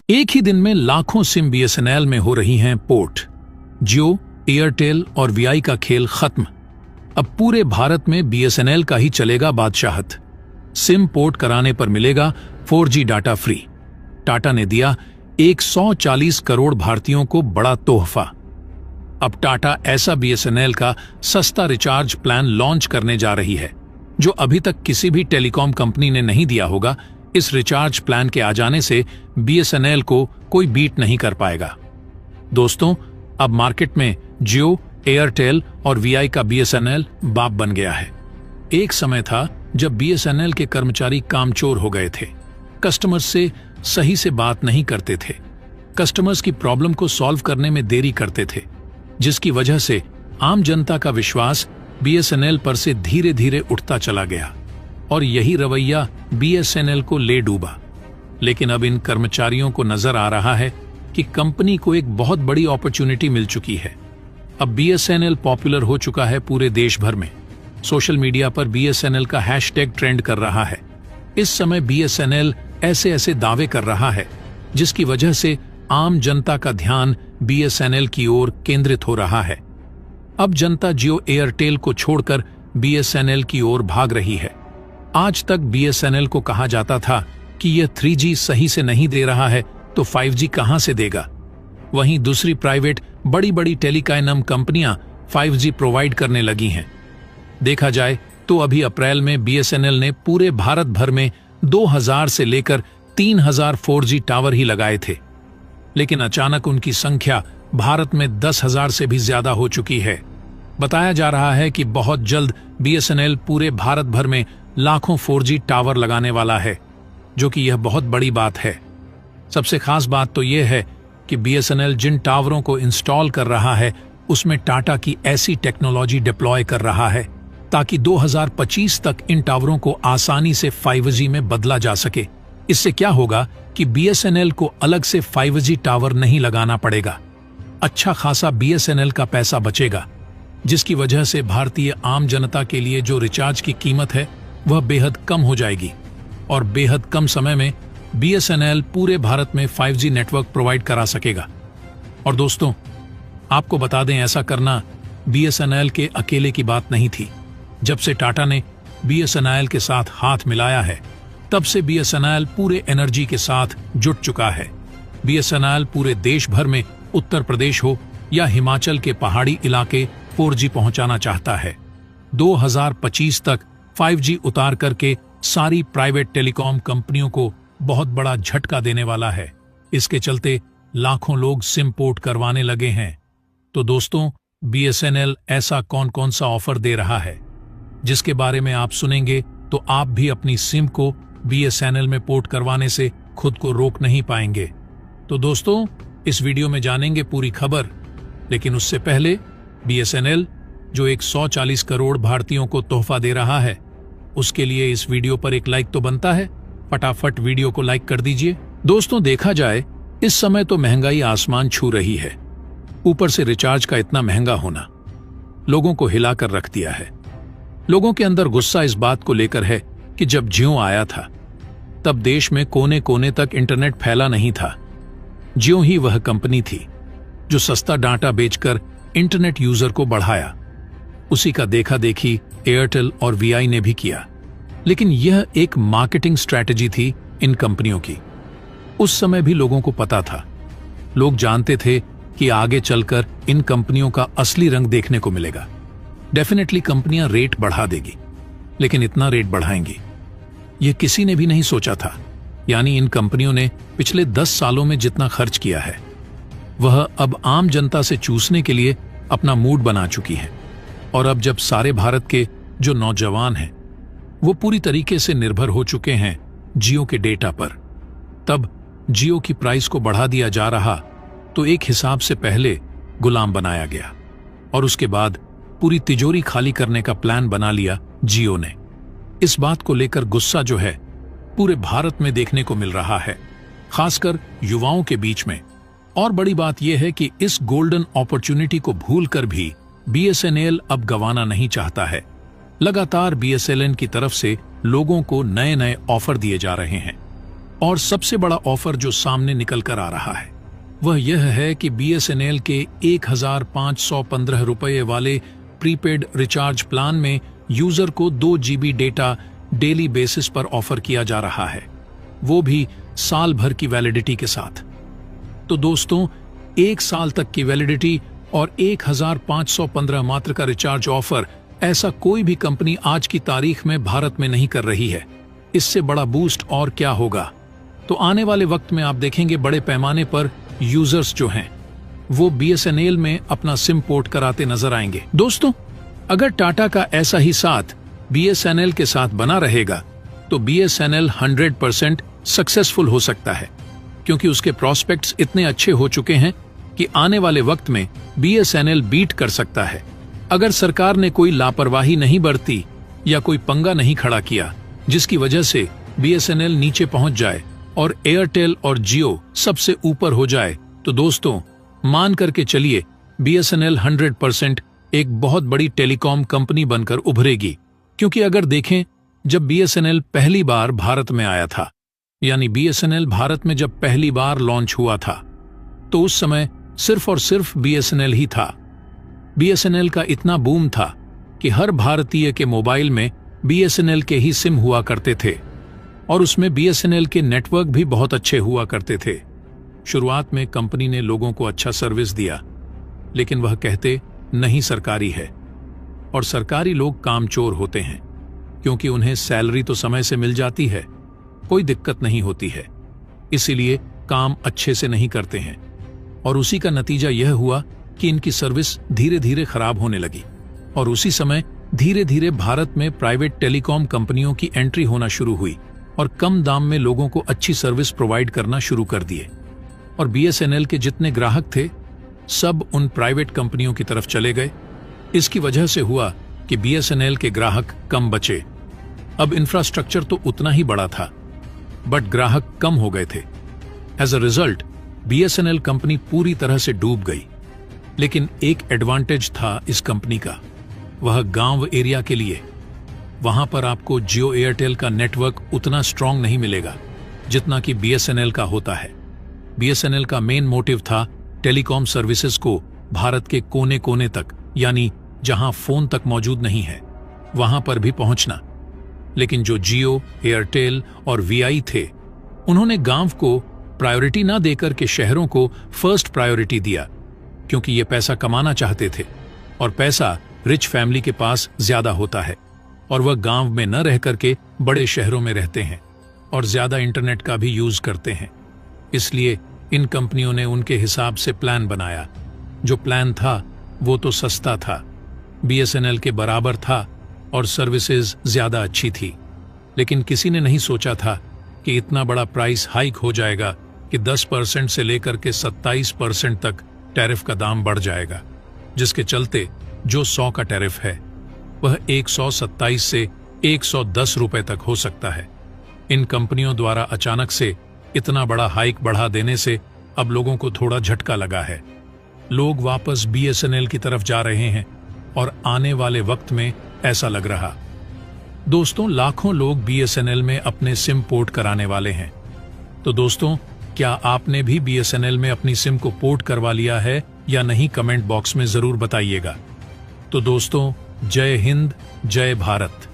एक ही दिन में लाखों सिम बीएसएनएल में हो रही हैं पोर्ट। जियो, एयरटेल और वीआई का खेल खत्म। अब पूरे भारत में बीएसएनएल का ही चलेगा बादशाहत। सिम पोर्ट कराने पर मिलेगा 4G डाटा फ्री। टाटा ने दिया 140 करोड़ भारतीयों को बड़ा तोहफा। अब टाटा ऐसा बीएसएनएल का सस्ता रिचार्ज प्लान लॉन्च करने जा रही है जो अभी तक किसी भी टेलीकॉम कंपनी ने नहीं दिया होगा। इस रिचार्ज प्लान के आ जाने से बीएसएनएल को कोई बीट नहीं कर पाएगा। दोस्तों, अब मार्केट में जियो, एयरटेल और वीआई का बीएसएनएल बाप बन गया है। एक समय था जब बीएसएनएल के कर्मचारी कामचोर हो गए थे, कस्टमर्स से सही से बात नहीं करते थे, कस्टमर्स की प्रॉब्लम को सॉल्व करने में देरी करते थे, जिसकी वजह से आम जनता का विश्वास बीएसएनएल पर से धीरे धीरे उठता चला गया और यही रवैया बीएसएनएल को ले डूबा। लेकिन अब इन कर्मचारियों को नजर आ रहा है कि कंपनी को एक बहुत बड़ी अपॉर्चुनिटी मिल चुकी है। अब बीएसएनएल पॉपुलर हो चुका है पूरे देश भर में। सोशल मीडिया पर बीएसएनएल का हैशटैग ट्रेंड कर रहा है। इस समय बीएसएनएल ऐसे ऐसे दावे कर रहा है जिसकी वजह से आम जनता का ध्यान बीएसएनएल की ओर केंद्रित हो रहा है। अब जनता जियो, एयरटेल को छोड़कर बीएसएनएल की ओर भाग रही है। आज तक बीएसएनएल को कहा जाता था कि यह 3G सही से नहीं दे रहा है तो 5G कहां से देगा। वहीं दूसरी प्राइवेट बड़ी बड़ी टेलीकॉम कंपनियां 5G प्रोवाइड करने लगी हैं। देखा जाए तो अभी अप्रैल में बीएसएनएल ने पूरे भारत भर में 2000 से लेकर 3000 4G टावर ही लगाए थे, लेकिन अचानक उनकी संख्या भारत में 10,000 से भी ज्यादा हो चुकी है। बताया जा रहा है कि बहुत जल्द बीएसएनएल पूरे भारत भर में लाखों 4G टावर लगाने वाला है, जो कि यह बहुत बड़ी बात है। सबसे खास बात तो यह है कि बीएसएनएल जिन टावरों को इंस्टॉल कर रहा है उसमें टाटा की ऐसी टेक्नोलॉजी डिप्लॉय कर रहा है ताकि 2025 तक इन टावरों को आसानी से 5G में बदला जा सके। इससे क्या होगा कि बीएसएनएल को अलग से 5G टावर नहीं लगाना पड़ेगा। अच्छा खासा बीएसएनएल का पैसा बचेगा, जिसकी वजह से भारतीय आम जनता के लिए जो रिचार्ज की कीमत है वह बेहद कम हो जाएगी और बेहद कम समय में बीएसएनएल पूरे भारत में 5G नेटवर्क प्रोवाइड करा सकेगा। और दोस्तों, आपको बता दें, ऐसा करना बीएसएनएल के अकेले की बात नहीं थी। जब से टाटा ने बीएसएनएल के साथ हाथ मिलाया है, तब से बीएसएनएल पूरे एनर्जी के साथ जुट चुका है। बीएसएनएल पूरे देश भर में, उत्तर प्रदेश हो या हिमाचल के पहाड़ी इलाके, 4G पहुंचाना चाहता है। 2025 तक 5G उतार करके सारी प्राइवेट टेलीकॉम कंपनियों को बहुत बड़ा झटका देने वाला है। इसके चलते लाखों लोग सिम पोर्ट करवाने लगे हैं। तो दोस्तों, बीएसएनएल ऐसा कौन कौन सा ऑफर दे रहा है जिसके बारे में आप सुनेंगे तो आप भी अपनी सिम को बीएसएनएल में पोर्ट करवाने से खुद को रोक नहीं पाएंगे। तो दोस्तों, इस वीडियो में जानेंगे पूरी खबर, लेकिन उससे पहले बीएसएनएल जो 140 करोड़ भारतीयों को तोहफा दे रहा है, उसके लिए इस वीडियो पर एक लाइक तो बनता है। फटाफट वीडियो को लाइक कर दीजिए। दोस्तों, देखा जाए इस समय तो महंगाई आसमान छू रही है। ऊपर से रिचार्ज का इतना महंगा होना लोगों को हिलाकर रख दिया है। लोगों के अंदर गुस्सा इस बात को लेकर है कि जब जियो आया था तब देश में कोने कोने तक इंटरनेट फैला नहीं था। जियो ही वह कंपनी थी जो सस्ता डाटा बेचकर इंटरनेट यूजर को बढ़ाया। उसी का देखा देखी एयरटेल और वीआई ने भी किया, लेकिन यह एक मार्केटिंग स्ट्रैटेजी थी इन कंपनियों की। उस समय भी लोगों को पता था, लोग जानते थे कि आगे चलकर इन कंपनियों का असली रंग देखने को मिलेगा। डेफिनेटली कंपनियां रेट बढ़ा देगी, लेकिन इतना रेट बढ़ाएंगी यह किसी ने भी नहीं सोचा था। यानी इन कंपनियों ने पिछले 10 सालों में जितना खर्च किया है वह अब आम जनता से चूसने के लिए अपना मूड बना चुकी है। और अब जब सारे भारत के जो नौजवान हैं वो पूरी तरीके से निर्भर हो चुके हैं जियो के डेटा पर, तब जियो की प्राइस को बढ़ा दिया जा रहा तो एक हिसाब से पहले गुलाम बनाया गया और उसके बाद पूरी तिजोरी खाली करने का प्लान बना लिया जियो ने। इस बात को लेकर गुस्सा जो है पूरे भारत में देखने को मिल रहा है, खासकर युवाओं के बीच में। और बड़ी बात यह है कि इस गोल्डन अपॉर्चुनिटी को भूलकर भी बीएसएनएल अब गंवाना नहीं चाहता है। लगातार बीएसएनएल की तरफ से लोगों को नए नए ऑफर दिए जा रहे हैं। और सबसे बड़ा ऑफर जो सामने निकल कर आ रहा है वह यह है कि BSNL के 1515 रुपये वाले प्रीपेड रिचार्ज प्लान में यूजर को 2 GB डेटा डेली बेसिस पर ऑफर किया जा रहा है, वो भी साल भर की वैलिडिटी के साथ। तो दोस्तों, 1 साल तक की वैलिडिटी और 1515 मात्र का रिचार्ज ऑफर, ऐसा कोई भी कंपनी आज की तारीख में भारत में नहीं कर रही है। इससे बड़ा बूस्ट और क्या होगा। तो आने वाले वक्त में आप देखेंगे बड़े पैमाने पर यूजर्स जो हैं वो BSNL में अपना सिम पोर्ट कराते नजर आएंगे। दोस्तों, अगर टाटा का ऐसा ही साथ BSNL के साथ बना रहेगा तो BSNL 100% सक्सेसफुल हो सकता है, क्योंकि उसके प्रॉस्पेक्ट्स इतने अच्छे हो चुके हैं कि आने वाले वक्त में BSNL बीट कर सकता है। अगर सरकार ने कोई लापरवाही नहीं बरती या कोई पंगा नहीं खड़ा किया जिसकी वजह से BSNL नीचे पहुंच जाए और एयरटेल और जियो सबसे ऊपर हो जाए, तो दोस्तों मान करके चलिए BSNL 100% एक बहुत बड़ी टेलीकॉम कंपनी बनकर उभरेगी। क्योंकि अगर देखें, जब BSNL पहली बार भारत में आया था, यानी BSNL भारत में जब पहली बार लॉन्च हुआ था, तो उस समय सिर्फ और सिर्फ BSNL ही था। BSNL का इतना बूम था कि हर भारतीय के मोबाइल में BSNL के ही सिम हुआ करते थे और उसमें BSNL के नेटवर्क भी बहुत अच्छे हुआ करते थे। शुरुआत में कंपनी ने लोगों को अच्छा सर्विस दिया, लेकिन वह कहते नहीं सरकारी है, और सरकारी लोग कामचोर होते हैं, क्योंकि उन्हें सैलरी तो समय से मिल जाती है, कोई दिक्कत नहीं होती है, इसीलिए काम अच्छे से नहीं करते हैं। और उसी का नतीजा यह हुआ कि इनकी सर्विस धीरे धीरे खराब होने लगी और उसी समय धीरे धीरे भारत में प्राइवेट टेलीकॉम कंपनियों की एंट्री होना शुरू हुई और कम दाम में लोगों को अच्छी सर्विस प्रोवाइड करना शुरू कर दिए। और BSNL के जितने ग्राहक थे सब उन प्राइवेट कंपनियों की तरफ चले गए। इसकी वजह से हुआ कि BSNL के ग्राहक कम बचे। अब इंफ्रास्ट्रक्चर तो उतना ही बड़ा था, बट ग्राहक कम हो गए थे। As a result BSNL company पूरी तरह से डूब गई। लेकिन एक एडवांटेज था इस कंपनी का, वह गांव एरिया के लिए। वहां पर आपको जियो एयरटेल का नेटवर्क उतना स्ट्रांग नहीं मिलेगा जितना कि BSNL का होता है। BSNL का मेन मोटिव था टेलीकॉम सर्विसेज को भारत के कोने कोने तक, यानी जहां फोन तक मौजूद नहीं है, वहां पर भी पहुंचना। लेकिन जो जियो, एयरटेल और VI थे, उन्होंने गांव को प्रायोरिटी ना देकर के शहरों को फर्स्ट प्रायोरिटी दिया, क्योंकि ये पैसा कमाना चाहते थे और पैसा रिच फैमिली के पास ज्यादा होता है और वह गांव में न रह करके बड़े शहरों में रहते हैं और ज्यादा इंटरनेट का भी यूज करते हैं। इसलिए इन कंपनियों ने उनके हिसाब से प्लान बनाया। जो प्लान था वो तो सस्ता था, BSNL के बराबर था और सर्विसेज ज्यादा अच्छी थी। लेकिन किसी ने नहीं सोचा था कि इतना बड़ा प्राइस हाइक हो जाएगा कि 10% से लेकर के 27% तक टैरिफ का दाम बढ़ जाएगा, जिसके चलते जो 100 का टैरिफ है वह 127 से 110 रुपए तक हो सकता है। इन कंपनियों द्वारा अचानक से इतना बड़ा हाइक बढ़ा देने से अब लोगों को थोड़ा झटका लगा है। लोग वापस BSNL की तरफ जा रहे हैं और आने वाले वक्त में ऐसा लग रहा। दोस्तों, लाखों लोग BSNL में अपने सिम पोर्ट कराने वाले हैं। तो दोस्तों, क्या आपने भी BSNL में अपनी सिम को पोर्ट करवा लिया है या नहीं, कमेंट बॉक्स में जरूर बताइएगा। तो दोस्तों, जय हिंद, जय भारत।